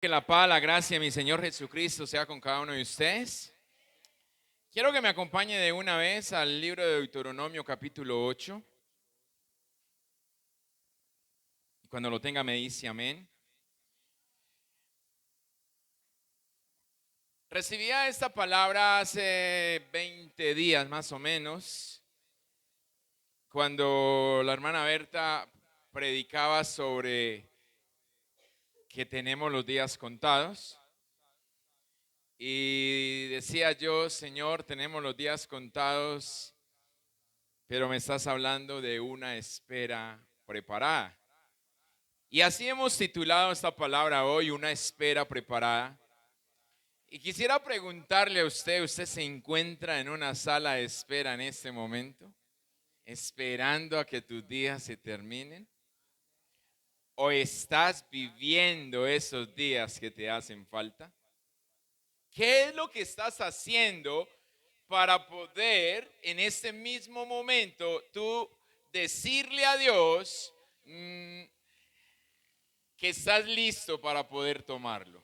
Que la paz, la gracia de mi Señor Jesucristo sea con cada uno de ustedes. Quiero que me acompañe de una vez al libro de Deuteronomio capítulo 8. Y cuando lo tenga me dice amén. Recibía esta palabra hace 20 días más o menos, cuando la hermana Berta predicaba sobre que tenemos los días contados. Y decía yo, Señor, tenemos los días contados, pero me estás hablando de una espera preparada. Y así hemos titulado esta palabra hoy, una espera preparada. Y quisiera preguntarle a usted, ¿usted se encuentra en una sala de espera en este momento? ¿Esperando a que tus días se terminen? ¿O estás viviendo esos días que te hacen falta? ¿Qué es lo que estás haciendo para poder en este mismo momento tú decirle a Dios que estás listo para poder tomarlo?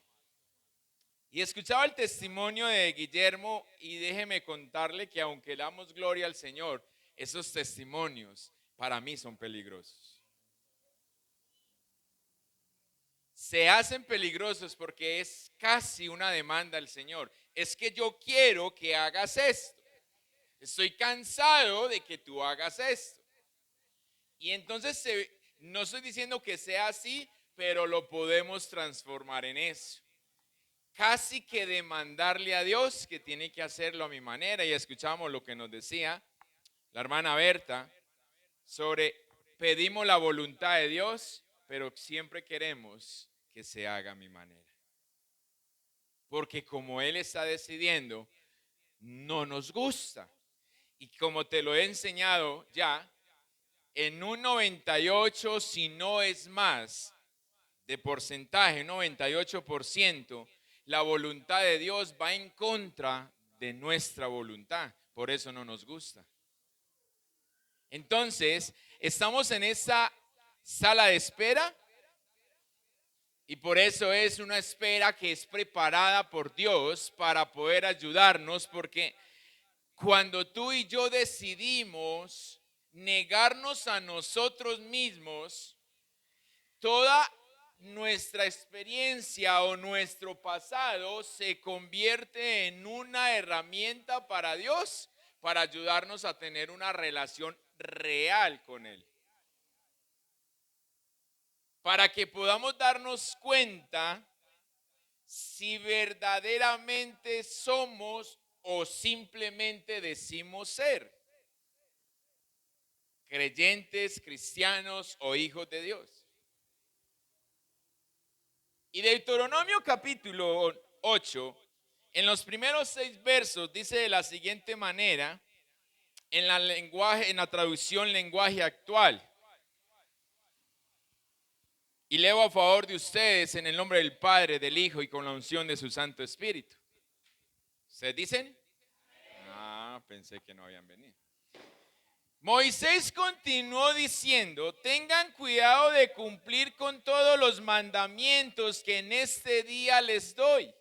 Y escuchaba el testimonio de Guillermo y déjeme contarle que aunque le damos gloria al Señor, esos testimonios para mí son peligrosos. Se hacen peligrosos porque es casi una demanda al Señor. Es que yo quiero que hagas esto. Estoy cansado de que tú hagas esto. Y entonces no estoy diciendo que sea así, pero lo podemos transformar en eso. Casi que demandarle a Dios que tiene que hacerlo a mi manera. Y escuchamos lo que nos decía la hermana Berta sobre pedimos la voluntad de Dios, pero siempre queremos que se haga a mi manera. Porque como Él está decidiendo, no nos gusta. Y como te lo he enseñado ya, en un 98, si no es más, de porcentaje, 98%, la voluntad de Dios va en contra de nuestra voluntad. Por eso no nos gusta. Entonces, estamos en esa sala de espera y por eso es una espera que es preparada por Dios para poder ayudarnos, porque cuando tú y yo decidimos negarnos a nosotros mismos, toda nuestra experiencia o nuestro pasado se convierte en una herramienta para Dios, para ayudarnos a tener una relación real con Él. Para que podamos darnos cuenta si verdaderamente somos o simplemente decimos ser creyentes, cristianos o hijos de Dios. Y Deuteronomio capítulo 8, en los primeros 6 versos dice de la siguiente manera, en la traducción lenguaje actual. Y leo a favor de ustedes en el nombre del Padre, del Hijo y con la unción de su Santo Espíritu. ¿Ustedes dicen? Ah, pensé que no habían venido. Moisés continuó diciendo, tengan cuidado de cumplir con todos los mandamientos que en este día les doy,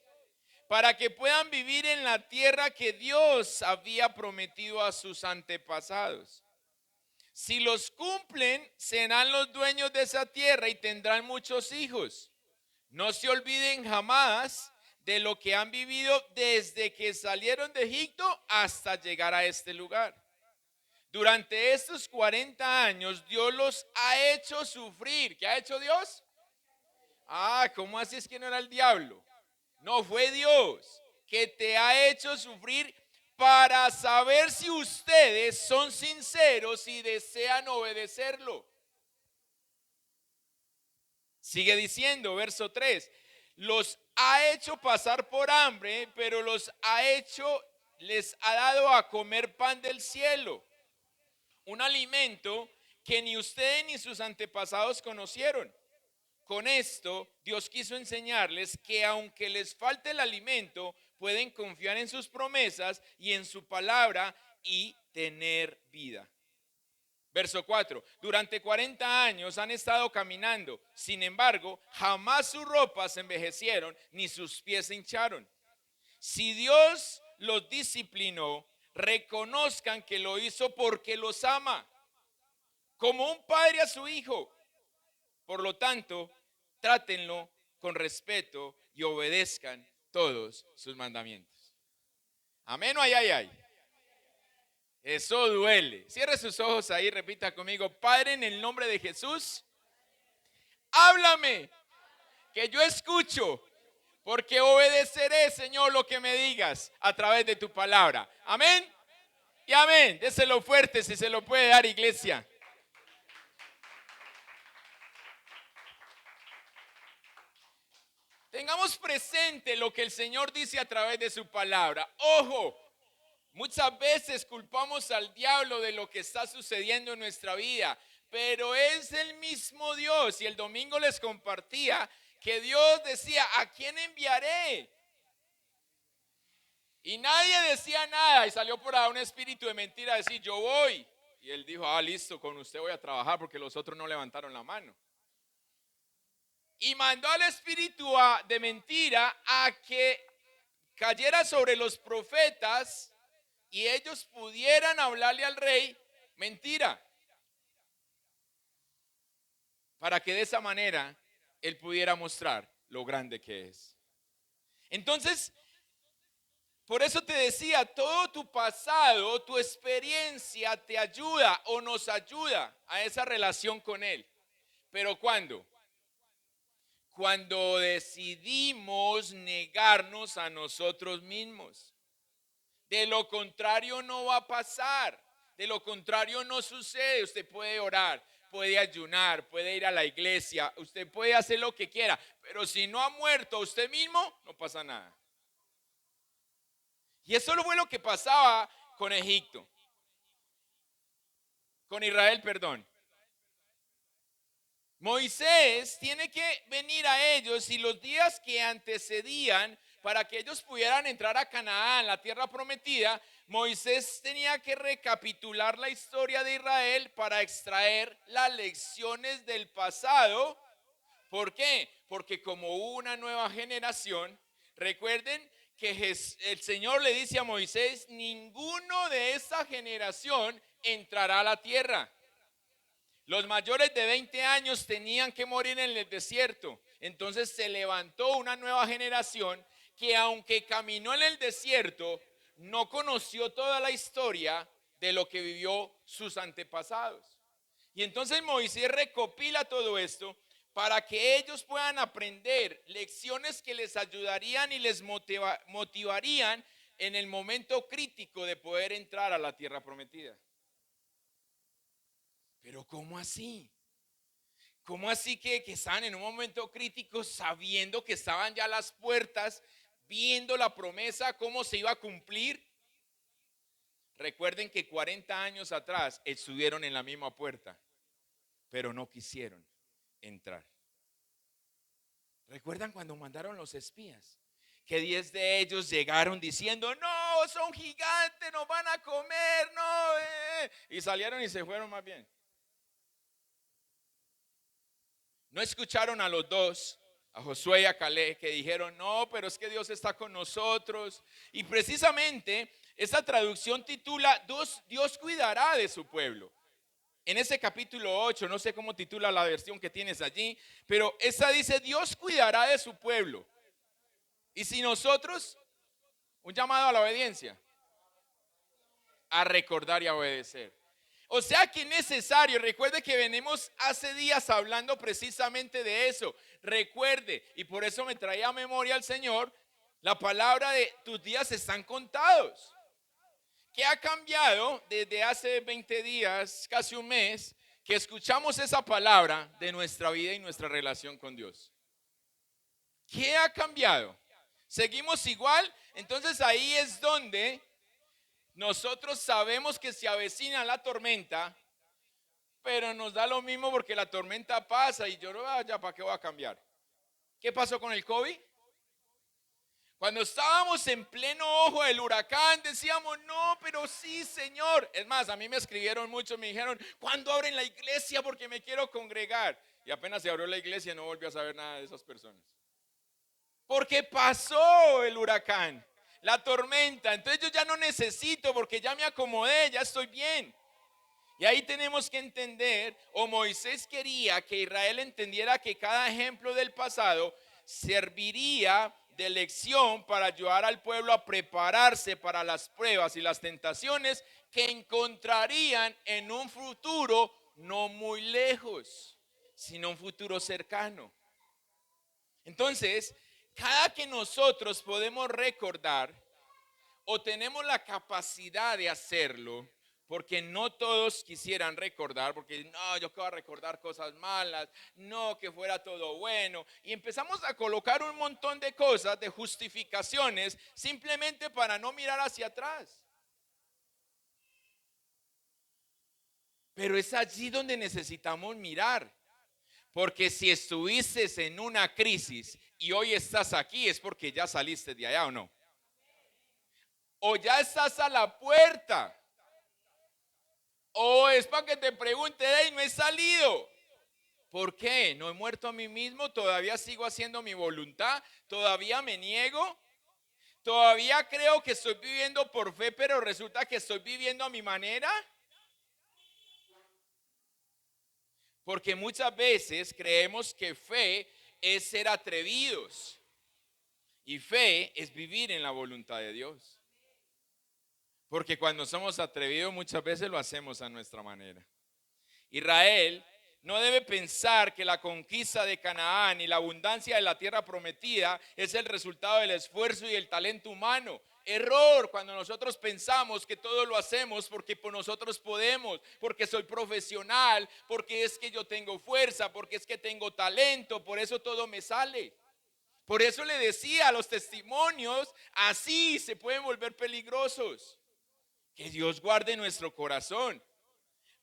para que puedan vivir en la tierra que Dios había prometido a sus antepasados. Si los cumplen, serán los dueños de esa tierra y tendrán muchos hijos. No se olviden jamás de lo que han vivido desde que salieron de Egipto hasta llegar a este lugar. Durante estos 40 años Dios los ha hecho sufrir. ¿Qué ha hecho Dios? Ah, ¿cómo así es que no era el diablo? No, fue Dios que te ha hecho sufrir para saber si ustedes son sinceros y desean obedecerlo. Sigue diciendo, verso 3, los ha hecho pasar por hambre, pero les ha dado a comer pan del cielo, un alimento que ni ustedes ni sus antepasados conocieron. Con esto, Dios quiso enseñarles que aunque les falte el alimento, pueden confiar en sus promesas y en su palabra y tener vida. Verso 4. Durante 40 años han estado caminando. Sin embargo, jamás sus ropas se envejecieron ni sus pies se hincharon. Si Dios los disciplinó, reconozcan que lo hizo porque los ama, como un padre a su hijo. Por lo tanto, trátenlo con respeto y obedezcan todos sus mandamientos. Amén o ay, ay, ay. Eso duele. Cierre sus ojos ahí, repita conmigo: Padre, en el nombre de Jesús, háblame, que yo escucho, porque obedeceré, Señor, lo que me digas a través de tu palabra. Amén y amén. Déselo fuerte si se lo puede dar, iglesia. Tengamos presente lo que el Señor dice a través de su palabra. Ojo, muchas veces culpamos al diablo de lo que está sucediendo en nuestra vida, pero es el mismo Dios. Y el domingo les compartía que Dios decía: ¿a quién enviaré? Y nadie decía nada, y salió por ahí un espíritu de mentira a decir: yo voy. Y él dijo: listo, con usted voy a trabajar, porque los otros no levantaron la mano. Y mandó al espíritu de mentira a que cayera sobre los profetas y ellos pudieran hablarle al rey mentira, para que de esa manera él pudiera mostrar lo grande que es. Entonces, por eso te decía, todo tu pasado, tu experiencia te ayuda o nos ayuda a esa relación con él. Pero ¿cuándo? Cuando decidimos negarnos a nosotros mismos. De lo contrario no va a pasar. De lo contrario no sucede. Usted puede orar, puede ayunar, puede ir a la iglesia, usted puede hacer lo que quiera, pero si no ha muerto usted mismo, no pasa nada. Y eso fue lo que pasaba con Egipto. Con Israel, perdón. Moisés tiene que venir a ellos y los días que antecedían para que ellos pudieran entrar a Canaán, la tierra prometida, Moisés tenía que recapitular la historia de Israel para extraer las lecciones del pasado. ¿Por qué? Porque como hubo una nueva generación, recuerden que el Señor le dice a Moisés: ninguno de esta generación entrará a la tierra. Los mayores de 20 años tenían que morir en el desierto. Entonces se levantó una nueva generación que, aunque caminó en el desierto, no conoció toda la historia de lo que vivió sus antepasados. Y entonces Moisés recopila todo esto para que ellos puedan aprender lecciones que les ayudarían y les motivarían en el momento crítico de poder entrar a la tierra prometida. Pero ¿cómo así? ¿Cómo así que estaban en un momento crítico sabiendo que estaban ya a las puertas, viendo la promesa, cómo se iba a cumplir? Recuerden que 40 años atrás estuvieron en la misma puerta, pero no quisieron entrar. ¿Recuerdan cuando mandaron los espías? Que 10 de ellos llegaron diciendo: no, son gigantes, nos van a comer, no. Y salieron y se fueron más bien. No escucharon a los dos, a Josué y a Caleb, que dijeron: no, pero es que Dios está con nosotros. Y precisamente esta traducción titula: Dios cuidará de su pueblo. En ese capítulo 8, no sé cómo titula la versión que tienes allí, pero esa dice: Dios cuidará de su pueblo. Y si nosotros, un llamado a la obediencia, a recordar y a obedecer. O sea que es necesario, recuerde que venimos hace días hablando precisamente de eso. Recuerde, y por eso me traía a memoria al Señor la palabra de: tus días están contados. ¿Qué ha cambiado desde hace 20 días, casi un mes, que escuchamos esa palabra de nuestra vida y nuestra relación con Dios? ¿Qué ha cambiado? ¿Seguimos igual? Entonces ahí es donde nosotros sabemos que se avecina la tormenta, pero nos da lo mismo porque la tormenta pasa y yo no, ya, ¿para qué voy a cambiar? ¿Qué pasó con el COVID? Cuando estábamos en pleno ojo del huracán, decíamos, no, pero sí, Señor. Es más, a mí me escribieron mucho, me dijeron, ¿cuándo abren la iglesia? Porque me quiero congregar. Y apenas se abrió la iglesia, no volví a saber nada de esas personas. Porque pasó el huracán, la tormenta. Entonces yo ya no necesito porque ya me acomodé, ya estoy bien. Y ahí tenemos que entender, o Moisés quería que Israel entendiera que cada ejemplo del pasado serviría de lección para ayudar al pueblo a prepararse para las pruebas y las tentaciones que encontrarían en un futuro no muy lejos, sino un futuro cercano. Entonces, cada que nosotros podemos recordar o tenemos la capacidad de hacerlo, porque no todos quisieran recordar, porque no, yo quiero recordar cosas malas, no, que fuera todo bueno. Y empezamos a colocar un montón de cosas, de justificaciones, simplemente para no mirar hacia atrás. Pero es allí donde necesitamos mirar. Porque si estuviste en una crisis y hoy estás aquí, es porque ya saliste de allá, ¿o no? O ya estás a la puerta. O es para que te pregunte, hey, no he salido. ¿Por qué? ¿No he muerto a mí mismo? ¿Todavía sigo haciendo mi voluntad? ¿Todavía me niego? ¿Todavía creo que estoy viviendo por fe, pero resulta que estoy viviendo a mi manera? Porque muchas veces creemos que fe es ser atrevidos. Y fe es vivir en la voluntad de Dios. Porque cuando somos atrevidos muchas veces lo hacemos a nuestra manera. Israel no debe pensar que la conquista de Canaán y la abundancia de la tierra prometida es el resultado del esfuerzo y el talento humano. Error cuando nosotros pensamos que todo lo hacemos porque por nosotros podemos, porque soy profesional, porque es que yo tengo fuerza, porque es que tengo talento, por eso todo me sale. Por eso le decía, los testimonios así se pueden volver peligrosos. Que Dios guarde nuestro corazón.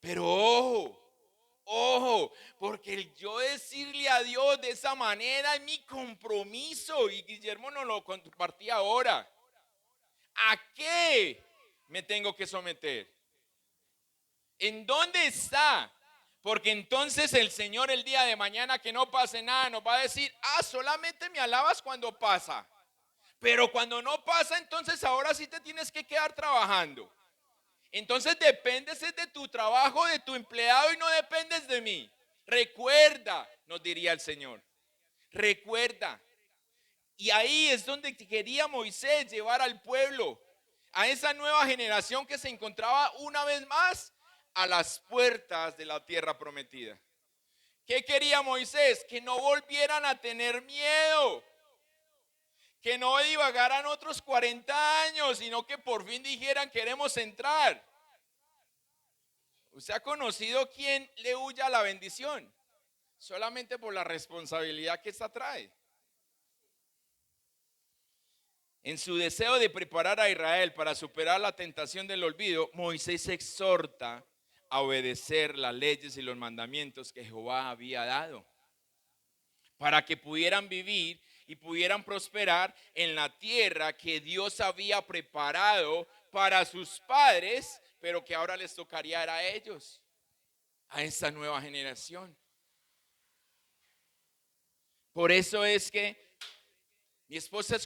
Pero ojo, porque el yo decirle a Dios de esa manera es mi compromiso. Y Guillermo nos lo compartía ahora. ¿A qué me tengo que someter? ¿En dónde está? Porque entonces el Señor el día de mañana que no pase nada nos va a decir, solamente me alabas cuando pasa. Pero cuando no pasa, entonces ahora sí te tienes que quedar trabajando. Entonces dependes de tu trabajo, de tu empleado y no dependes de mí. Recuerda, nos diría el Señor. Recuerda. Y ahí es donde quería Moisés llevar al pueblo, a esa nueva generación que se encontraba una vez más a las puertas de la tierra prometida. ¿Qué quería Moisés? Que no volvieran a tener miedo. Que no divagaran otros 40 años, sino que por fin dijeran queremos entrar. ¿Usted ha conocido quién le huye a la bendición? Solamente por la responsabilidad que esta trae. En su deseo de preparar a Israel para superar la tentación del olvido, Moisés exhorta a obedecer las leyes y los mandamientos que Jehová había dado, para que pudieran vivir y pudieran prosperar en la tierra que Dios había preparado para sus padres, pero que ahora les tocaría a ellos, a esta nueva generación. Por eso es que mi esposa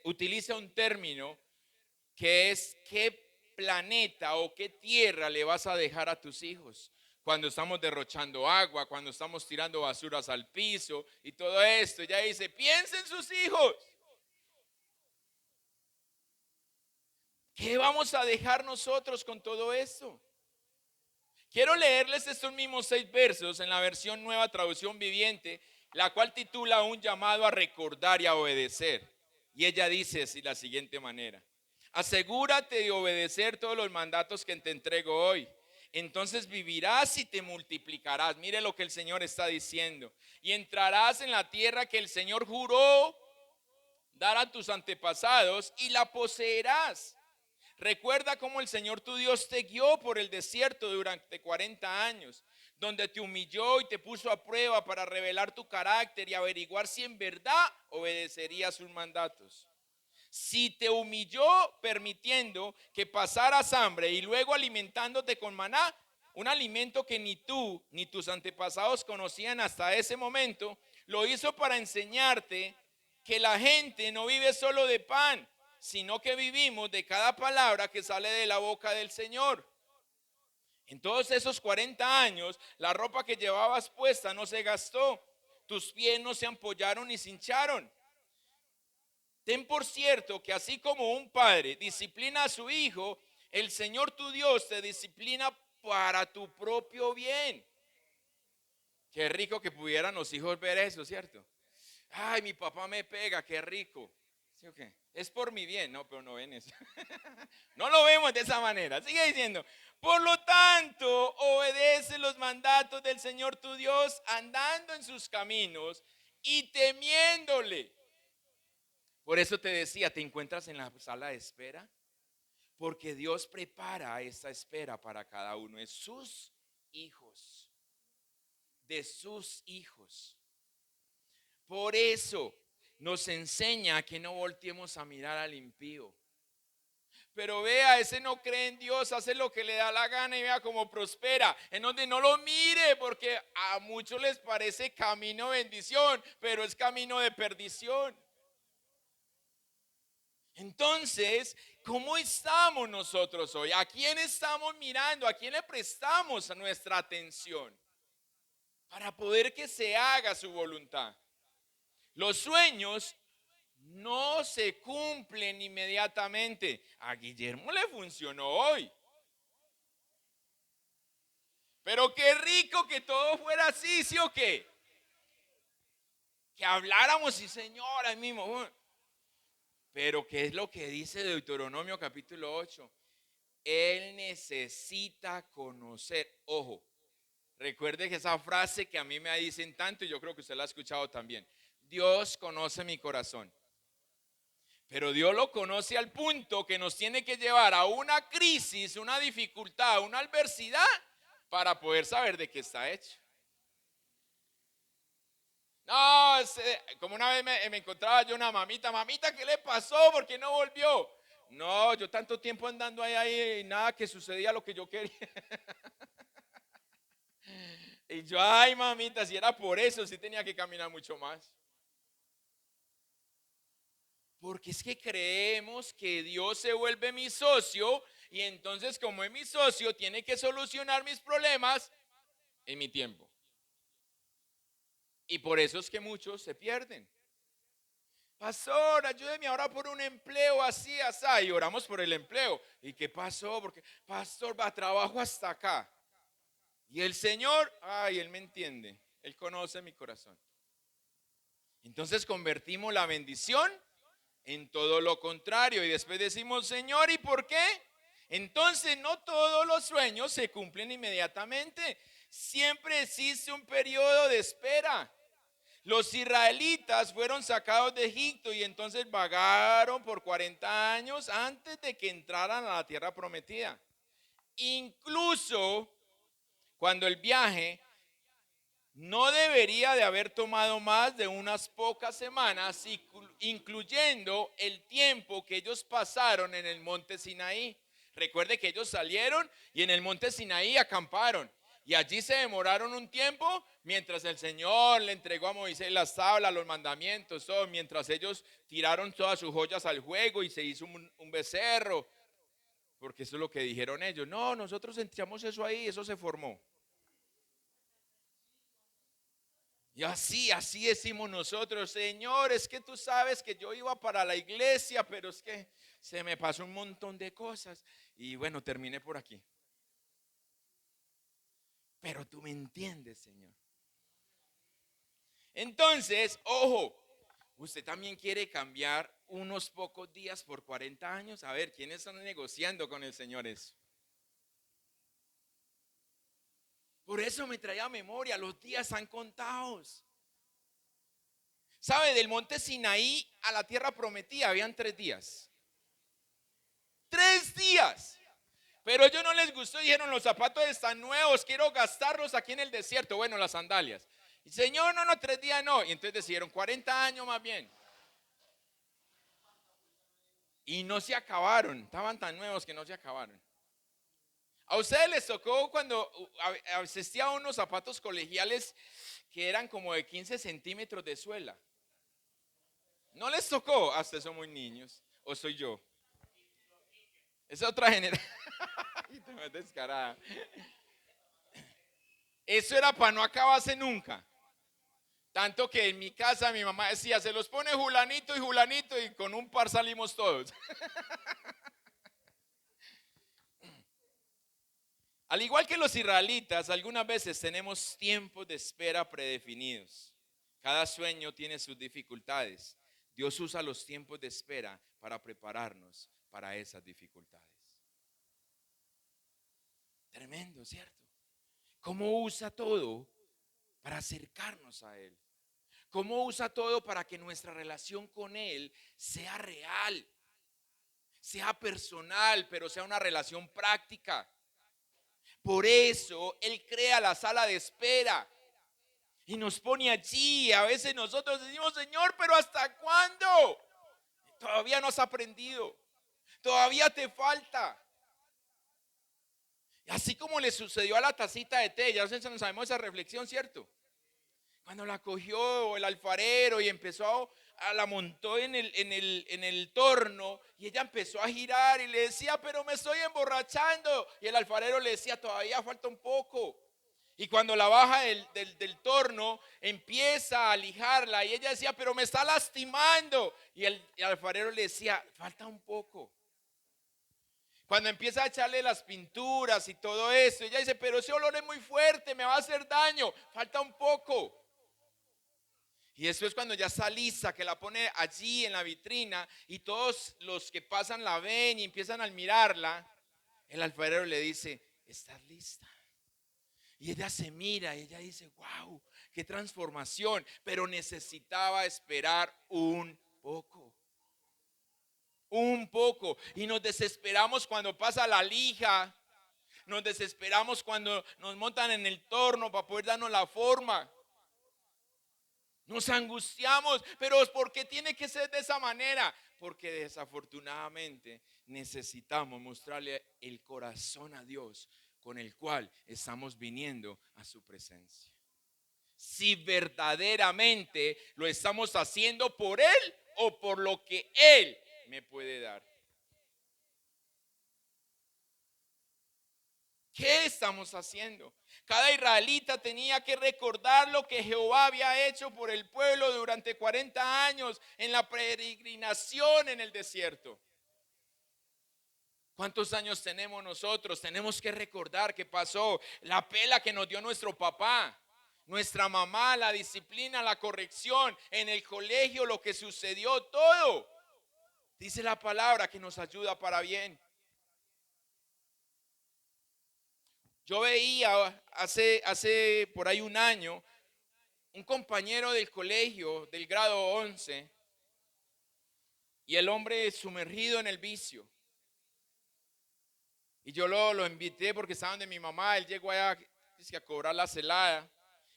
utiliza un término que es ¿qué planeta o qué tierra le vas a dejar a tus hijos? Cuando estamos derrochando agua, cuando estamos tirando basuras al piso y todo esto. Ella dice, piensa en sus hijos. ¿Qué vamos a dejar nosotros con todo esto? Quiero leerles estos mismos 6 versos en la versión Nueva Traducción Viviente, la cual titula Un llamado a recordar y a obedecer. Y ella dice así de la siguiente manera: asegúrate de obedecer todos los mandatos que te entrego hoy. Entonces vivirás y te multiplicarás. Mire lo que el Señor está diciendo. Y entrarás en la tierra que el Señor juró dar a tus antepasados y la poseerás. Recuerda cómo el Señor tu Dios te guió por el desierto durante 40 años, donde te humilló y te puso a prueba para revelar tu carácter y averiguar si en verdad obedecerías sus mandatos. Si te humilló permitiendo que pasaras hambre y luego alimentándote con maná, un alimento que ni tú ni tus antepasados conocían hasta ese momento, lo hizo para enseñarte que la gente no vive solo de pan, sino que vivimos de cada palabra que sale de la boca del Señor. En todos esos 40 años, la ropa que llevabas puesta no se gastó, tus pies no se ampollaron ni se hincharon. Ten por cierto que así como un padre disciplina a su hijo, el Señor tu Dios te disciplina para tu propio bien. Qué rico que pudieran los hijos ver eso, ¿cierto? Ay, mi papá me pega, qué rico. ¿Sí o qué? Es por mi bien, no, pero no ven eso. No lo vemos de esa manera. Sigue diciendo, por lo tanto, obedece los mandatos del Señor tu Dios, andando en sus caminos y temiéndole. Por eso te decía, ¿te encuentras en la sala de espera? Porque Dios prepara esa espera para cada uno de sus hijos. De sus hijos. Por eso nos enseña que no volteemos a mirar al impío. Pero vea, ese no cree en Dios, hace lo que le da la gana y vea cómo prospera. En donde no lo mire, porque a muchos les parece camino de bendición, pero es camino de perdición. Entonces, ¿cómo estamos nosotros hoy? ¿A quién estamos mirando? ¿A quién le prestamos nuestra atención? Para poder que se haga su voluntad. Los sueños no se cumplen inmediatamente. A Guillermo le funcionó hoy. Pero qué rico que todo fuera así, ¿sí o qué? Que habláramos, sí señor, ahí mismo. Pero ¿qué es lo que dice Deuteronomio capítulo 8? Él necesita conocer. Ojo, recuerde que esa frase que a mí me dicen tanto, y yo creo que usted la ha escuchado también. Dios conoce mi corazón. Pero Dios lo conoce al punto que nos tiene que llevar a una crisis, una dificultad, una adversidad para poder saber de qué está hecho. No, como una vez me encontraba yo una mamita, ¿qué le pasó? ¿Por qué no volvió? No, yo tanto tiempo andando ahí y nada que sucedía lo que yo quería. Y yo, ay mamita, si era por eso, sí tenía que caminar mucho más. Porque es que creemos que Dios se vuelve mi socio y entonces como es mi socio tiene que solucionar mis problemas en mi tiempo. Y por eso es que muchos se pierden. Pastor, ayúdeme ahora por un empleo así, así. Y oramos por el empleo. ¿Y qué pasó? Porque, pastor, va a trabajo hasta acá. Y el Señor, ay, Él me entiende. Él conoce mi corazón. Entonces convertimos la bendición en todo lo contrario. Y después decimos, Señor, ¿y por qué? Entonces no todos los sueños se cumplen inmediatamente. Siempre existe un periodo de espera. Los israelitas fueron sacados de Egipto y entonces vagaron por 40 años antes de que entraran a la tierra prometida. Incluso cuando el viaje no debería de haber tomado más de unas pocas semanas, incluyendo el tiempo que ellos pasaron en el monte Sinaí. Recuerde que ellos salieron y en el monte Sinaí acamparon. Y allí se demoraron un tiempo mientras el Señor le entregó a Moisés las tablas, los mandamientos, todo, mientras ellos tiraron todas sus joyas al juego y se hizo un becerro. Porque eso es lo que dijeron ellos. No, nosotros echamos eso ahí, eso se formó. Y así decimos nosotros, Señor, es que tú sabes que yo iba para la iglesia, pero es que se me pasó un montón de cosas. Y bueno, terminé por aquí. Pero tú me entiendes, Señor. Entonces, ojo, usted también quiere cambiar unos pocos días por 40 años. A ver, ¿quiénes están negociando con el Señor eso? Por eso me traía a memoria, los días están contados. ¿Sabe? Del monte Sinaí a la tierra prometida habían 3 días. 3 días. Pero ellos no les gustó, dijeron, los zapatos están nuevos, quiero gastarlos aquí en el desierto. Bueno, las sandalias. Y Señor, no, 3 días no. Y entonces decidieron 40 años más bien. Y no se acabaron, estaban tan nuevos que no se acabaron. A ustedes les tocó cuando asistía a unos zapatos colegiales que eran como de 15 centímetros de suela. ¿No les tocó? Hasta son muy niños. ¿O soy yo? Es otra generación. Descarada. Eso era para no acabarse nunca. Tanto que en mi casa mi mamá decía, se los pone Julanito y con un par salimos todos. Al igual que los israelitas, algunas veces tenemos tiempos de espera predefinidos. Cada sueño tiene sus dificultades. Dios usa los tiempos de espera para prepararnos para esas dificultades. Tremendo, ¿cierto? ¿Cómo usa todo para acercarnos a Él? ¿Cómo usa todo para que nuestra relación con Él sea real, sea personal, pero sea una relación práctica? Por eso Él crea la sala de espera y nos pone allí. A veces nosotros decimos, Señor, pero ¿hasta cuándo? Todavía no has aprendido, todavía te falta. Así como le sucedió a la tacita de té, ya no sabemos esa reflexión, ¿cierto? Cuando la cogió el alfarero y la montó en el torno y ella empezó a girar y le decía, pero me estoy emborrachando. Y el alfarero le decía, todavía falta un poco. Y cuando la baja del torno, empieza a lijarla y ella decía, pero me está lastimando. Y el alfarero le decía, falta un poco. Cuando empieza a echarle las pinturas y todo eso, ella dice, pero ese olor es muy fuerte, me va a hacer daño, falta un poco. Y eso es cuando ya está lista, que la pone allí en la vitrina y todos los que pasan la ven y empiezan a admirarla. El alfarero le dice, ¿estás lista? Y ella se mira y ella dice, wow, qué transformación, pero necesitaba esperar un poco. Un poco. Y nos desesperamos cuando pasa la lija. Nos desesperamos cuando nos montan en el torno para poder darnos la forma. Nos angustiamos, pero ¿por qué tiene que ser de esa manera? Porque desafortunadamente necesitamos mostrarle el corazón a Dios con el cual estamos viniendo a su presencia. Si verdaderamente lo estamos haciendo por Él o por lo que Él me puede dar. ¿Qué estamos haciendo? Cada israelita tenía que recordar lo que Jehová había hecho por el pueblo durante 40 años en la peregrinación en el desierto. ¿Cuántos años tenemos nosotros? Tenemos que recordar qué pasó, la pela que nos dio nuestro papá, nuestra mamá, la disciplina, la corrección, en el colegio, lo que sucedió, todo. Dice la palabra que nos ayuda para bien. Yo veía hace por ahí un año un compañero del colegio del grado 11 y el hombre sumergido en el vicio. Y yo lo invité porque estaba donde mi mamá, él llegó allá a cobrar la celada.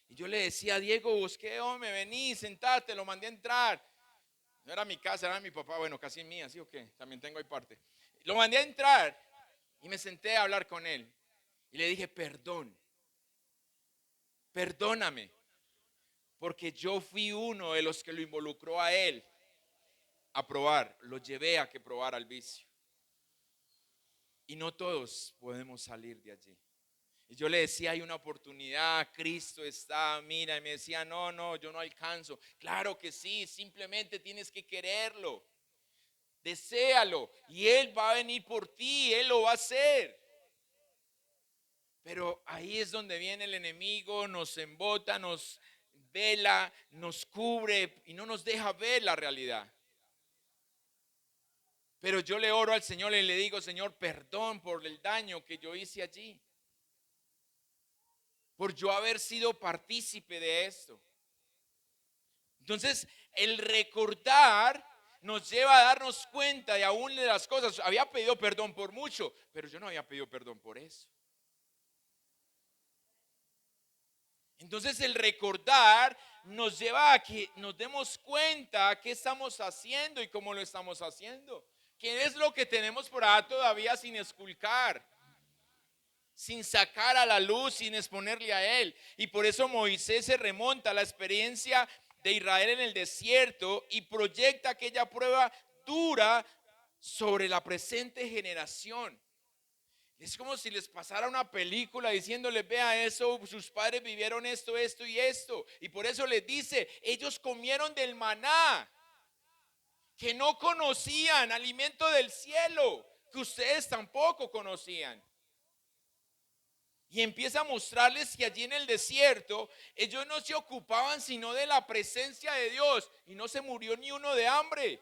Y yo le decía, Diego, busqué, hombre, vení, sentate, lo mandé a entrar. No era mi casa, era mi papá, bueno, casi mía, ¿sí o qué? También tengo ahí parte. Lo mandé a entrar y me senté a hablar con él. Y le dije, perdóname, porque yo fui uno de los que lo involucró a él a probar, lo llevé a que probara el vicio. Y no todos podemos salir de allí. Y yo le decía, hay una oportunidad, Cristo está, mira, y me decía, no, yo no alcanzo. Claro que sí, simplemente tienes que quererlo. Deséalo y Él va a venir por ti, Él lo va a hacer. Pero ahí es donde viene el enemigo, nos embota, nos vela, nos cubre y no nos deja ver la realidad. Pero yo le oro al Señor y le digo, Señor, perdón por el daño que yo hice allí. Por yo haber sido partícipe de esto. Entonces, el recordar nos lleva a darnos cuenta de aún de las cosas. Había pedido perdón por mucho, pero yo no había pedido perdón por eso. Entonces el recordar nos lleva a que nos demos cuenta qué estamos haciendo y cómo lo estamos haciendo. ¿Qué es lo que tenemos por allá todavía sin esculcar? Sin sacar a la luz, sin exponerle a él. Y por eso Moisés se remonta a la experiencia de Israel en el desierto y proyecta aquella prueba dura sobre la presente generación. Es como si les pasara una película diciéndoles, vea eso, sus padres vivieron esto, esto y esto. Y por eso les dice, ellos comieron del maná, que no conocían, alimento del cielo, que ustedes tampoco conocían. Y empieza a mostrarles que allí en el desierto ellos no se ocupaban sino de la presencia de Dios y no se murió ni uno de hambre.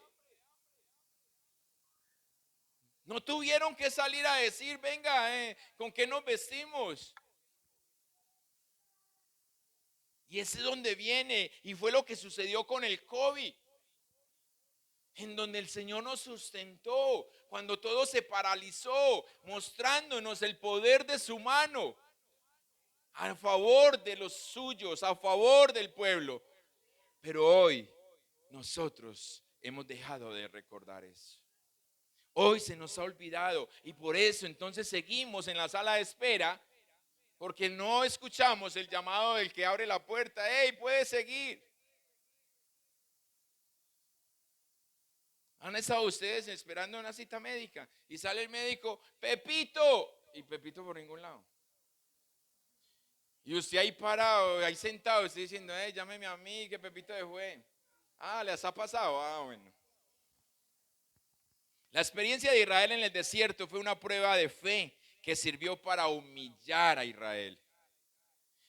No tuvieron que salir a decir, venga, ¿con qué nos vestimos? Y ese es donde viene y fue lo que sucedió con el COVID. En donde el Señor nos sustentó, cuando todo se paralizó, mostrándonos el poder de su mano a favor de los suyos, a favor del pueblo. Pero hoy nosotros hemos dejado de recordar eso. Hoy se nos ha olvidado y por eso entonces seguimos en la sala de espera porque no escuchamos el llamado del que abre la puerta. ¡Hey, puedes seguir! ¿Han estado ustedes esperando una cita médica y sale el médico, Pepito, y Pepito por ningún lado? Y usted ahí parado, ahí sentado, usted diciendo, llámeme a mí, que Pepito se fue. Ah, ¿les ha pasado? Ah, bueno. La experiencia de Israel en el desierto fue una prueba de fe que sirvió para humillar a Israel.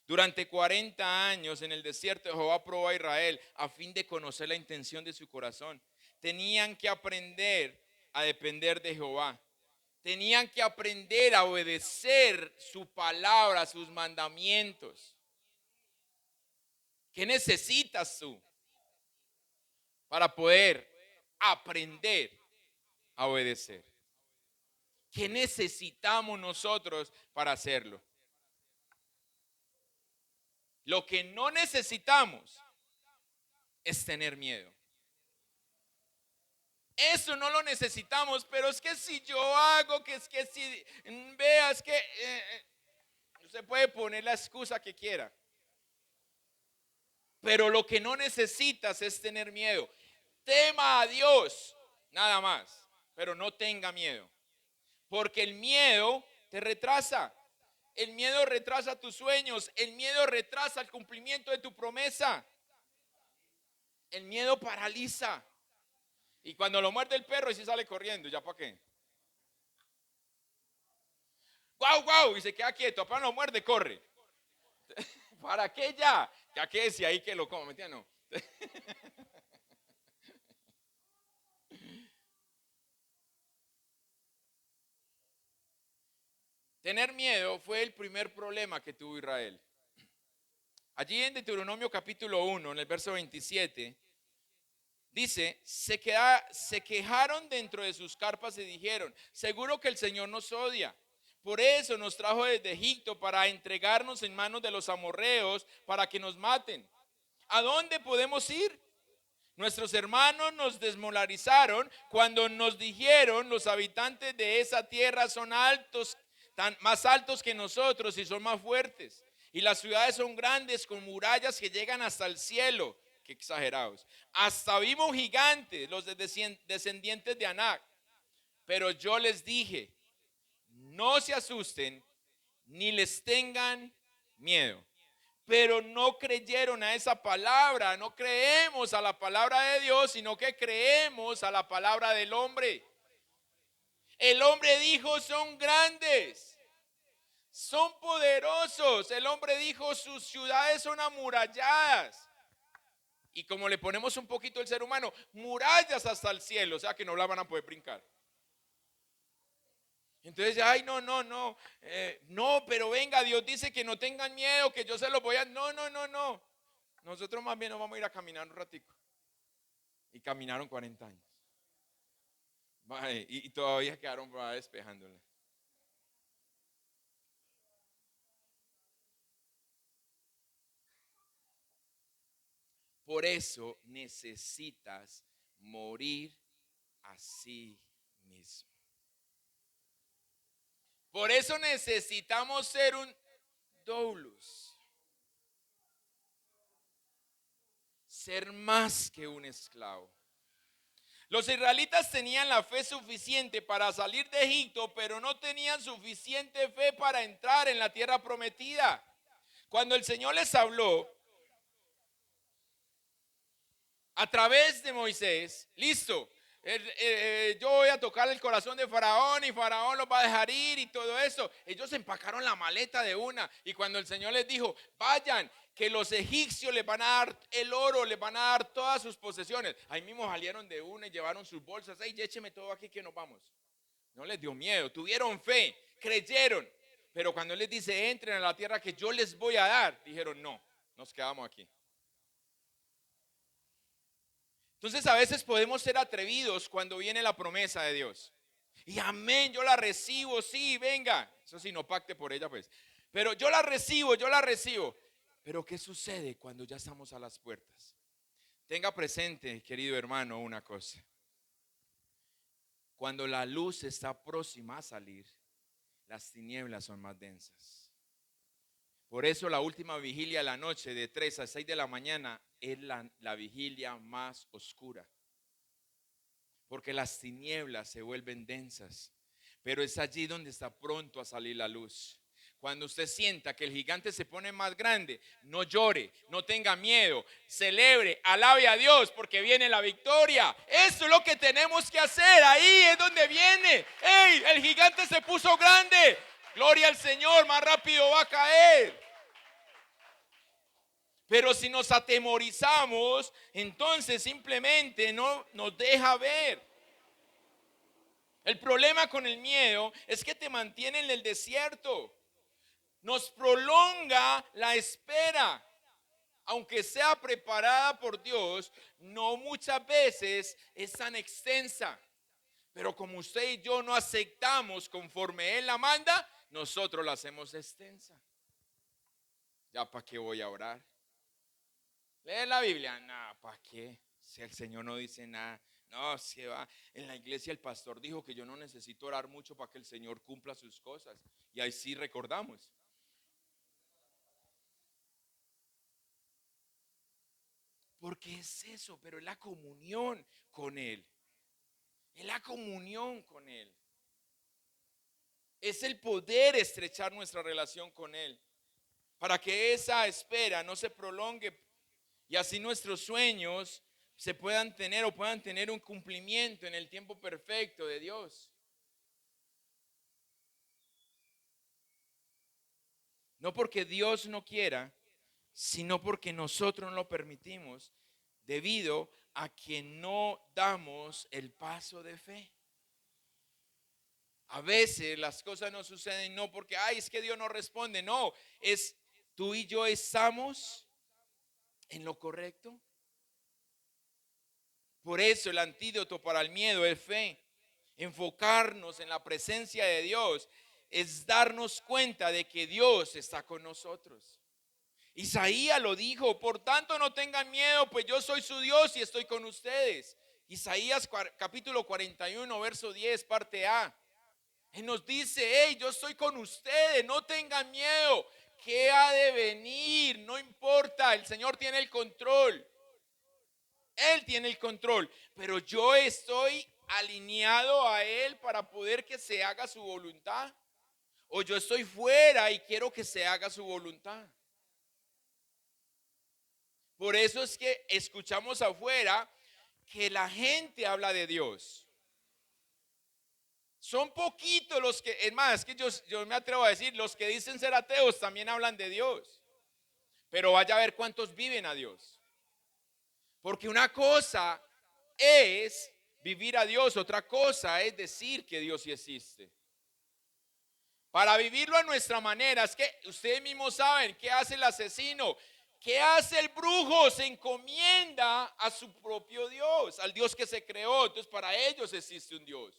Durante 40 años en el desierto Jehová probó a Israel a fin de conocer la intención de su corazón. Tenían que aprender a depender de Jehová. Tenían que aprender a obedecer su palabra, sus mandamientos. ¿Qué necesitas tú para poder aprender a obedecer? ¿Qué necesitamos nosotros para hacerlo? Lo que no necesitamos es tener miedo. Eso no lo necesitamos, pero es que si yo hago, que es que si veas que usted puede poner la excusa que quiera. Pero lo que no necesitas es tener miedo. Tema a Dios, nada más, pero no tenga miedo. Porque el miedo te retrasa. El miedo retrasa tus sueños. El miedo retrasa el cumplimiento de tu promesa. El miedo paraliza. Y cuando lo muerde el perro, y sí sale corriendo, ¿ya para qué? ¡Guau, guau! Y se queda quieto, apenas lo muerde, corre. ¿Para qué ya? Ya que decía ahí que lo como, ¿me entiendes? No. Tener miedo fue el primer problema que tuvo Israel. Allí en Deuteronomio capítulo 1, en el verso 27, dice, se quejaron dentro de sus carpas y dijeron, seguro que el Señor nos odia. Por eso nos trajo desde Egipto para entregarnos en manos de los amorreos para que nos maten. ¿A dónde podemos ir? Nuestros hermanos nos desmoralizaron cuando nos dijeron los habitantes de esa tierra son altos, más altos que nosotros y son más fuertes. Y las ciudades son grandes con murallas que llegan hasta el cielo. Qué exagerados. Hasta vimos gigantes, los descendientes de Anac. Pero yo les dije, no se asusten ni les tengan miedo. Pero no creyeron a esa palabra, no creemos a la palabra de Dios, sino que creemos a la palabra del hombre. El hombre dijo, son grandes, son poderosos. El hombre dijo, sus ciudades son amuralladas. Y como le ponemos un poquito el ser humano, murallas hasta el cielo, o sea que no la van a poder brincar. Entonces, ay, no, no, pero venga, Dios dice que no tengan miedo, que yo se los voy a... No. Nosotros más bien nos vamos a ir a caminar un ratico. Y caminaron 40 años. Mae, y todavía quedaron por ahí despejándola. Por eso necesitas morir a sí mismo. Por eso necesitamos ser un doulos. Ser más que un esclavo. Los israelitas tenían la fe suficiente para salir de Egipto, pero no tenían suficiente fe para entrar en la tierra prometida. Cuando el Señor les habló a través de Moisés, listo, yo voy a tocar el corazón de Faraón y Faraón los va a dejar ir y todo eso. Ellos empacaron la maleta de una, y cuando el Señor les dijo, vayan, que los egipcios les van a dar el oro, les van a dar todas sus posesiones, ahí mismo salieron de una y llevaron sus bolsas. Ey, écheme todo aquí que nos vamos. No les dio miedo, tuvieron fe, creyeron. Pero cuando Él les dice, entren a la tierra que yo les voy a dar, dijeron, no, nos quedamos aquí. Entonces a veces podemos ser atrevidos cuando viene la promesa de Dios. Y amén, yo la recibo, sí, venga. Eso sí, no pacte por ella pues. Pero yo la recibo, yo la recibo. Pero ¿qué sucede cuando ya estamos a las puertas? Tenga presente, querido hermano, una cosa. Cuando la luz está próxima a salir, las tinieblas son más densas. Por eso la última vigilia de la noche, de 3 a 6 de la mañana, es la vigilia más oscura. Porque las tinieblas se vuelven densas. Pero es allí donde está pronto a salir la luz. Cuando usted sienta que el gigante se pone más grande, no llore, no tenga miedo, celebre, alabe a Dios porque viene la victoria. Eso es lo que tenemos que hacer, ahí es donde viene. ¡Ey! El gigante se puso grande, gloria al Señor, más rápido va a caer. Pero si nos atemorizamos, entonces simplemente no nos deja ver. El problema con el miedo es que te mantiene en el desierto. Nos prolonga la espera. Aunque sea preparada por Dios, no muchas veces es tan extensa. Pero como usted y yo no aceptamos conforme Él la manda, nosotros la hacemos extensa. ¿Ya para qué voy a orar? ¿Leer la Biblia? No, ¿para qué? Si el Señor no dice nada. No, se va. En la iglesia el pastor dijo que yo no necesito orar mucho para que el Señor cumpla sus cosas. Y ahí sí recordamos. Porque es eso, pero es la comunión con Él. Es la comunión con Él. Es el poder estrechar nuestra relación con Él. Para que esa espera no se prolongue y así nuestros sueños se puedan tener o puedan tener un cumplimiento en el tiempo perfecto de Dios. No porque Dios no quiera, sino porque nosotros no lo permitimos, debido a que no damos el paso de fe. A veces las cosas no suceden no porque, ay, es que Dios no responde, no, es tú y yo estamos en lo correcto. Por eso el antídoto para el miedo es fe. Enfocarnos en la presencia de Dios es darnos cuenta de que Dios está con nosotros. Isaías lo dijo, por tanto no tengan miedo, pues yo soy su Dios y estoy con ustedes. Isaías capítulo 41, verso 10, parte A. Él nos dice, hey, yo estoy con ustedes, no tengan miedo. ¿Qué ha de venir? No importa, el Señor tiene el control. Él tiene el control, pero yo estoy alineado a Él para poder que se haga su voluntad. O yo estoy fuera y quiero que se haga su voluntad. Por eso es que escuchamos afuera que la gente habla de Dios. Son poquitos los que, es más, que yo me atrevo a decir, los que dicen ser ateos también hablan de Dios. Pero vaya a ver cuántos viven a Dios. Porque una cosa es vivir a Dios, otra cosa es decir que Dios sí existe. Para vivirlo a nuestra manera, es que ustedes mismos saben qué hace el asesino. ¿Qué hace el brujo? Se encomienda a su propio Dios, al Dios que se creó. Entonces para ellos existe un Dios.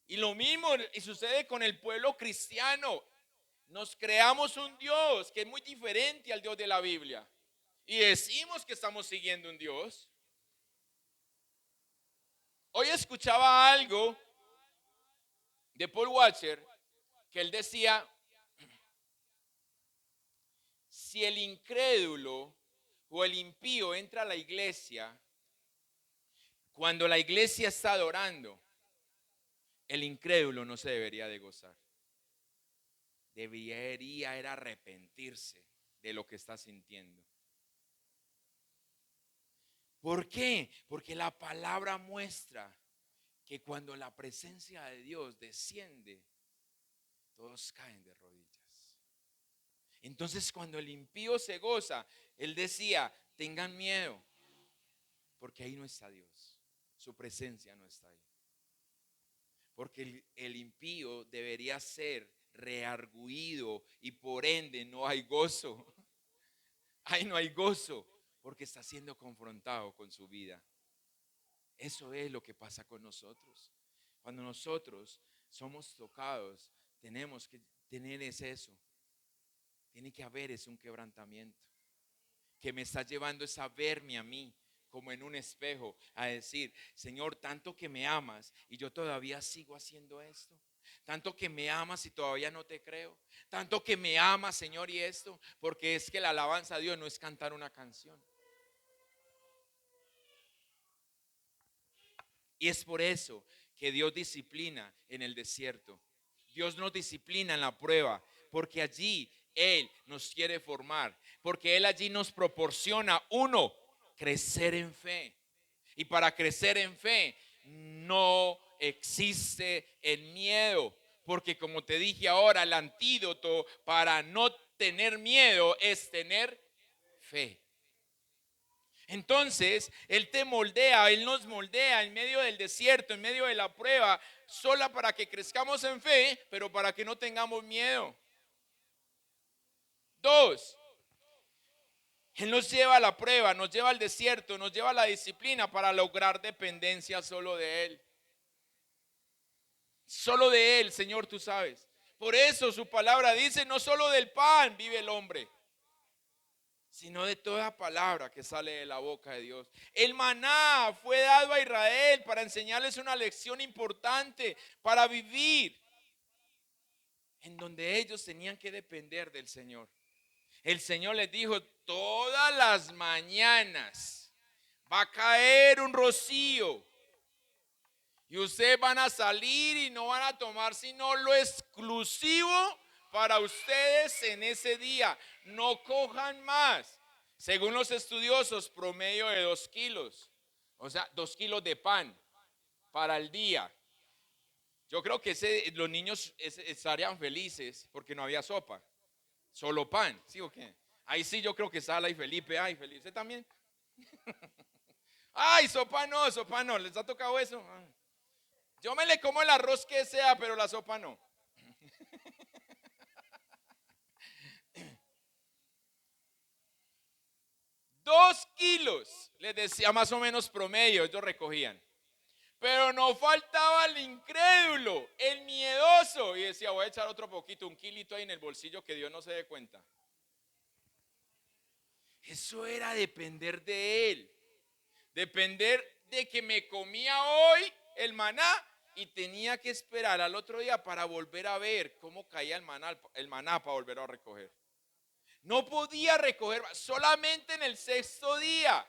Y lo mismo y sucede con el pueblo cristiano. Nos creamos un Dios que es muy diferente al Dios de la Biblia. Y decimos que estamos siguiendo un Dios. Hoy escuchaba algo de Paul Washer que él decía, si el incrédulo o el impío entra a la iglesia, cuando la iglesia está adorando, el incrédulo no se debería de gozar. Debería era arrepentirse de lo que está sintiendo. ¿Por qué? Porque la palabra muestra que cuando la presencia de Dios desciende, todos caen de rodillas. Entonces cuando el impío se goza, él decía, tengan miedo, porque ahí no está Dios. Su presencia no está ahí. Porque el impío debería ser reargüido y por ende no hay gozo. Ahí no hay gozo porque está siendo confrontado con su vida. Eso es lo que pasa con nosotros. Cuando nosotros somos tocados, tenemos que tener eso. Tiene que haber un quebrantamiento que me está llevando a verme a mí como en un espejo, a decir, Señor, tanto que me amas y yo todavía sigo haciendo esto. Tanto que me amas y todavía no te creo. Tanto que me amas, Señor, y esto, porque es que la alabanza a Dios no es cantar una canción. Y es por eso que Dios disciplina en el desierto. Dios nos disciplina en la prueba, porque allí Él nos quiere formar, porque Él allí nos proporciona, uno, crecer en fe. Y para crecer en fe no existe el miedo, porque como te dije ahora, el antídoto para no tener miedo es tener fe. Entonces, Él te moldea, Él nos moldea en medio del desierto, en medio de la prueba, sola para que crezcamos en fe, pero para que no tengamos miedo. Dos, Él nos lleva a la prueba, nos lleva al desierto, nos lleva a la disciplina para lograr dependencia solo de Él. Solo de Él, Señor, tú sabes. Por eso su palabra dice, no solo del pan vive el hombre, sino de toda palabra que sale de la boca de Dios. El maná fue dado a Israel para enseñarles una lección importante para vivir, en donde ellos tenían que depender del Señor. El Señor les dijo, todas las mañanas va a caer un rocío y ustedes van a salir y no van a tomar sino lo exclusivo para ustedes en ese día. No cojan más. Según los estudiosos, promedio de 2 kilos. O sea, 2 kilos de pan para el día. Yo creo que los niños estarían felices porque no había sopa. Solo pan. ¿Sí o qué? Ahí sí yo creo que Sala y Felipe. Ay, Felipe, ¿usted también? Ay, sopa no. ¿Les ha tocado eso? Yo me le como el arroz que sea, pero la sopa no. 2 kilos, les decía más o menos promedio, ellos recogían. Pero no faltaba el incrédulo, el miedoso. Y decía, voy a echar otro poquito, 1 kilito ahí en el bolsillo que Dios no se dé cuenta. Eso era depender de Él. Depender de que me comía hoy el maná y tenía que esperar al otro día para volver a ver cómo caía el maná para volver a recoger. No podía recoger, solamente en el 6º día.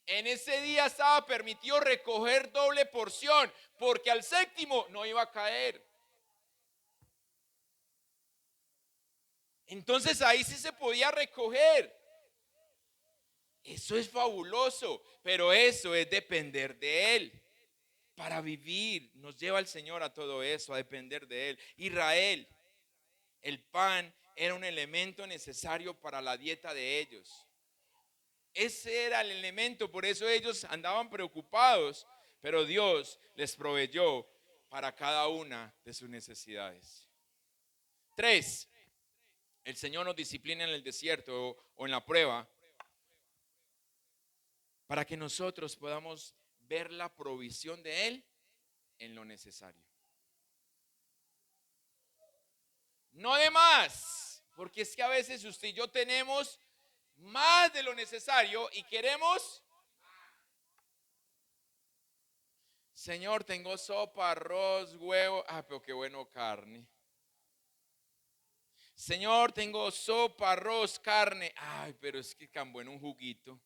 En ese día estaba permitido recoger doble porción, porque al 7º no iba a caer. Entonces ahí sí se podía recoger. Eso es fabuloso, pero eso es depender de Él. Para vivir, nos lleva el Señor a todo eso, a depender de Él. Israel, el pan era un elemento necesario para la dieta de ellos. Ese era el elemento, por eso ellos andaban preocupados, pero Dios les proveyó para cada una de sus necesidades. 3, El Señor nos disciplina en el desierto o en la prueba para que nosotros podamos ver la provisión de Él en lo necesario. No de más, porque es que a veces usted y yo tenemos más de lo necesario y queremos, Señor, tengo sopa, arroz, huevo, pero qué bueno carne. Señor, tengo sopa, arroz, carne, pero es que tan bueno un juguito.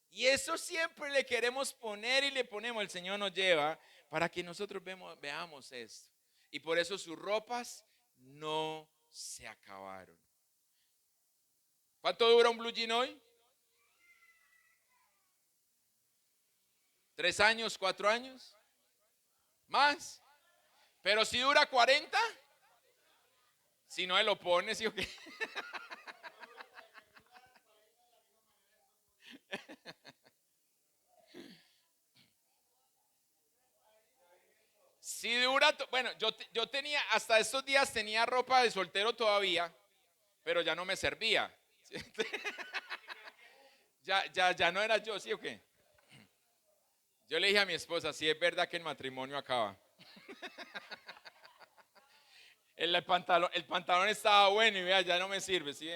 Y eso siempre le queremos poner y le ponemos, el Señor nos lleva para que nosotros veamos esto. Y por eso sus ropas no se acabaron. ¿Cuánto dura un blue jean hoy? 3 años, 4 años, más. Pero si dura 40, si no él lo pone, ¿sí o qué? Si dura, bueno, yo tenía, hasta estos días tenía ropa de soltero todavía, pero ya no me servía. Ya no era yo, ¿sí o qué? Yo le dije a mi esposa, sí es verdad que el matrimonio acaba. El pantalón estaba bueno y vea, ya no me sirve, ¿sí?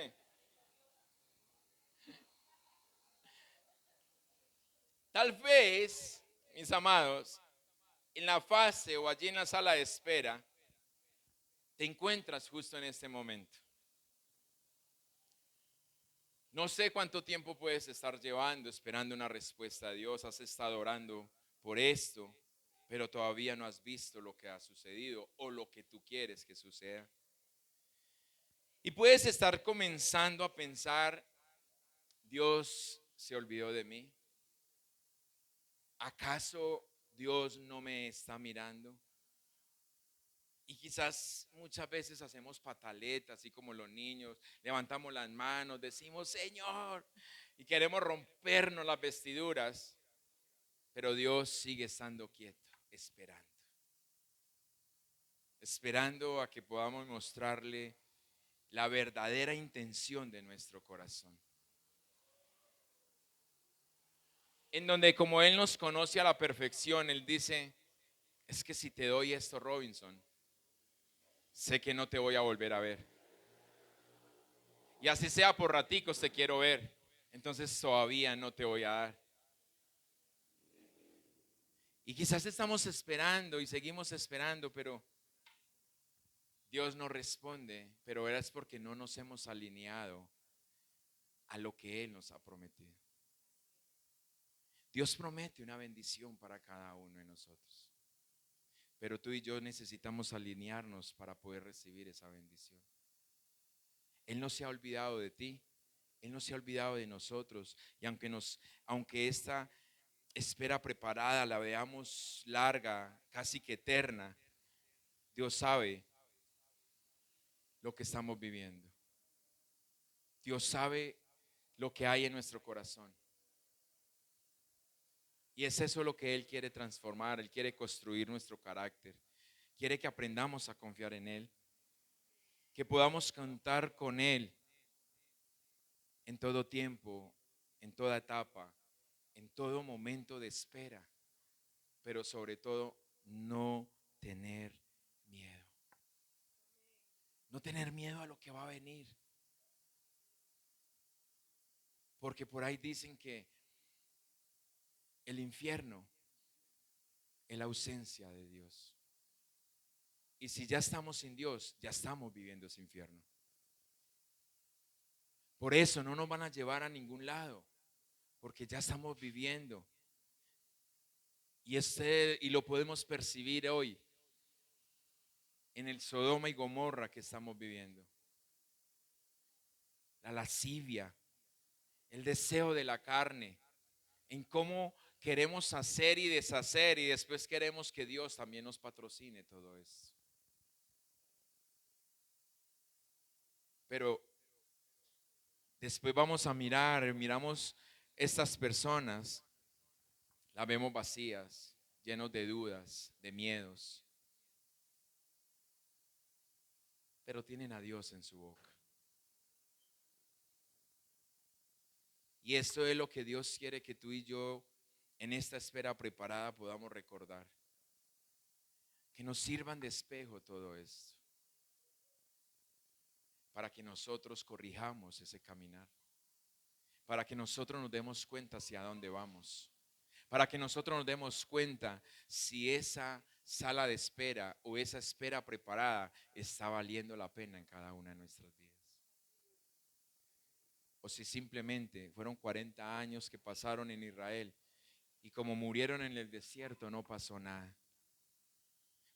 Tal vez, mis amados, en la fase o allí en la sala de espera, te encuentras justo en este momento. No sé cuánto tiempo puedes estar llevando esperando una respuesta de Dios. Has estado orando por esto, pero todavía no has visto lo que ha sucedido o lo que tú quieres que suceda. Y puedes estar comenzando a pensar, Dios se olvidó de mí. ¿Acaso Dios no me está mirando? Y quizás muchas veces hacemos pataletas, así como los niños, levantamos las manos, decimos Señor, y queremos rompernos las vestiduras, pero Dios sigue estando quieto, esperando a que podamos mostrarle la verdadera intención de nuestro corazón. En donde como Él nos conoce a la perfección, Él dice, es que si te doy esto, Robinson, sé que no te voy a volver a ver. Y así sea por raticos te quiero ver. Entonces todavía no te voy a dar. Y quizás estamos esperando y seguimos esperando, pero Dios no responde. Pero es porque no nos hemos alineado a lo que Él nos ha prometido. Dios promete una bendición para cada uno de nosotros. Pero tú y yo necesitamos alinearnos para poder recibir esa bendición. Él no se ha olvidado de ti. Él no se ha olvidado de nosotros. Y aunque esta espera preparada la veamos larga, casi que eterna, Dios sabe lo que estamos viviendo. Dios sabe lo que hay en nuestro corazón. Y es eso lo que Él quiere transformar. Él quiere construir nuestro carácter. Quiere que aprendamos a confiar en Él. Que podamos contar con Él en todo tiempo, en toda etapa, en todo momento de espera. Pero sobre todo, no tener miedo. No tener miedo a lo que va a venir. Porque por ahí dicen que el infierno es la ausencia de Dios. Y si ya estamos sin Dios, ya estamos viviendo ese infierno. Por eso no nos van a llevar a ningún lado, porque ya estamos viviendo. Y lo podemos percibir hoy en el Sodoma y Gomorra que estamos viviendo. La lascivia, el deseo de la carne, en cómo queremos hacer y deshacer y después queremos que Dios también nos patrocine todo esto. Pero después vamos a miramos estas personas, las vemos vacías, llenos de dudas, de miedos. pero tienen a Dios en su boca. Y esto es lo que Dios quiere que tú y yo en esta espera preparada podamos recordar. Que nos sirvan de espejo todo esto, para que nosotros corrijamos ese caminar, para que nosotros nos demos cuenta hacia dónde vamos, para que nosotros nos demos cuenta si esa sala de espera o esa espera preparada está valiendo la pena en cada una de nuestras vidas. O si simplemente fueron 40 años que pasaron en Israel y como murieron en el desierto no pasó nada.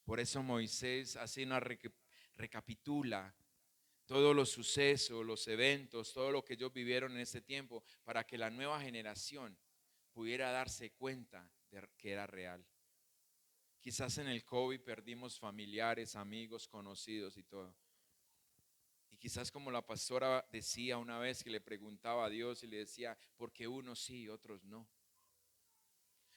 Por eso Moisés hace una recapitula todos los sucesos, los eventos, todo lo que ellos vivieron en ese tiempo, para que la nueva generación pudiera darse cuenta de que era real. Quizás en el COVID perdimos familiares, amigos, conocidos y todo. Y quizás como la pastora decía una vez que le preguntaba a Dios y le decía, ¿por qué unos sí y otros no?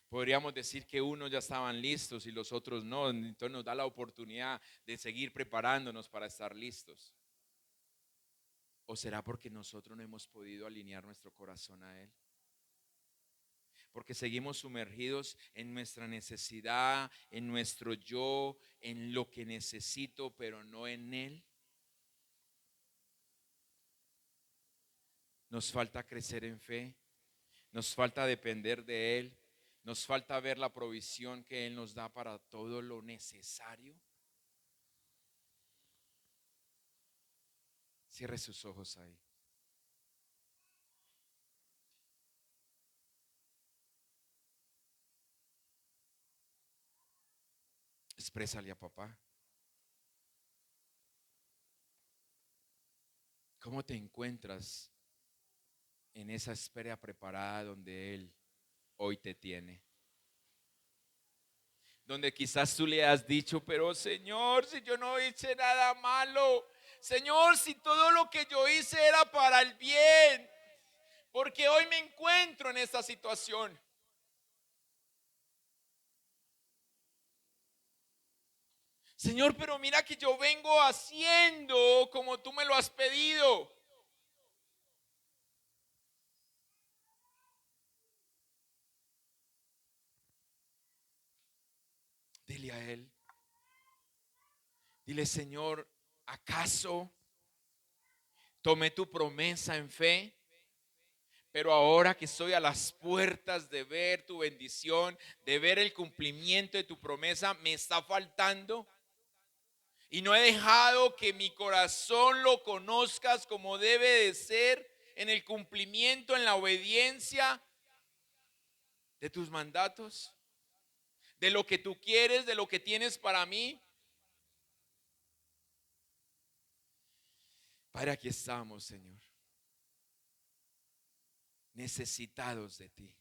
Podríamos decir que unos ya estaban listos y los otros no. Entonces nos da la oportunidad de seguir preparándonos para estar listos. ¿O será porque nosotros no hemos podido alinear nuestro corazón a Él? Porque seguimos sumergidos en nuestra necesidad, en nuestro yo, en lo que necesito, pero no en Él. Nos falta crecer en fe, nos falta depender de Él, nos falta ver la provisión que Él nos da para todo lo necesario. Cierre sus ojos ahí. Exprésale a papá. ¿Cómo te encuentras en esa espera preparada donde Él hoy te tiene? Donde quizás tú le has dicho, pero Señor, si yo no hice nada malo, Señor, si todo lo que yo hice era para el bien, porque hoy me encuentro en esta situación. Señor, pero mira que yo vengo haciendo como tú me lo has pedido. Dile a Él, dile, Señor, ¿acaso tomé tu promesa en fe? Pero ahora que estoy a las puertas de ver tu bendición, de ver el cumplimiento de tu promesa, me está faltando. Y no he dejado que mi corazón lo conozcas como debe de ser, en el cumplimiento, en la obediencia de tus mandatos, de lo que tú quieres, de lo que tienes para mí. Padre, aquí estamos, Señor, necesitados de ti.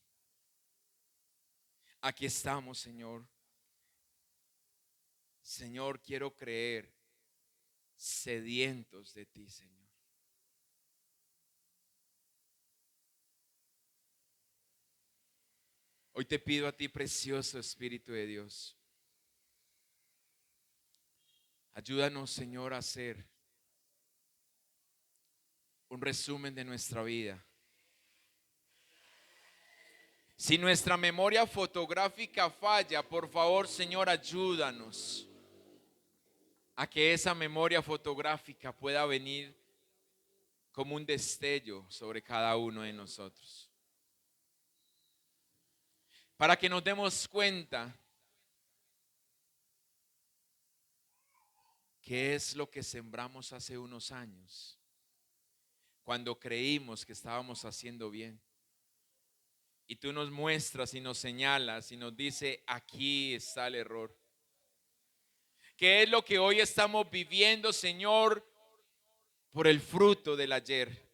Aquí estamos, Señor. Señor, quiero creer, sedientos de ti, Señor. Hoy te pido a ti, precioso Espíritu de Dios, ayúdanos, Señor, a hacer un resumen de nuestra vida. Si nuestra memoria fotográfica falla, por favor, Señor, ayúdanos a que esa memoria fotográfica pueda venir como un destello sobre cada uno de nosotros. Para que nos demos cuenta qué es lo que sembramos hace unos años, cuando creímos que estábamos haciendo bien. Y tú nos muestras y nos señalas y nos dice, aquí está el error. ¿Qué es lo que hoy estamos viviendo, Señor, por el fruto del ayer?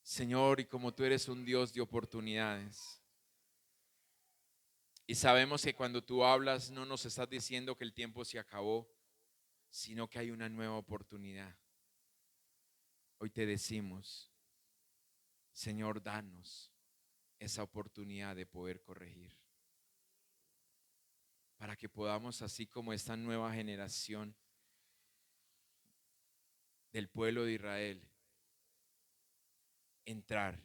Señor, y como tú eres un Dios de oportunidades, y sabemos que cuando tú hablas no nos estás diciendo que el tiempo se acabó, sino que hay una nueva oportunidad. Hoy te decimos, Señor, danos esa oportunidad de poder corregir. para que podamos, así como esta nueva generación del pueblo de Israel, entrar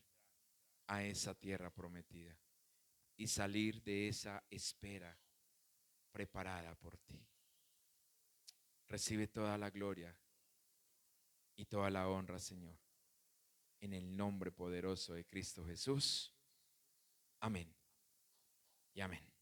a esa tierra prometida y salir de esa espera preparada por ti. Recibe toda la gloria y toda la honra, Señor, en el nombre poderoso de Cristo Jesús. Amén y amén.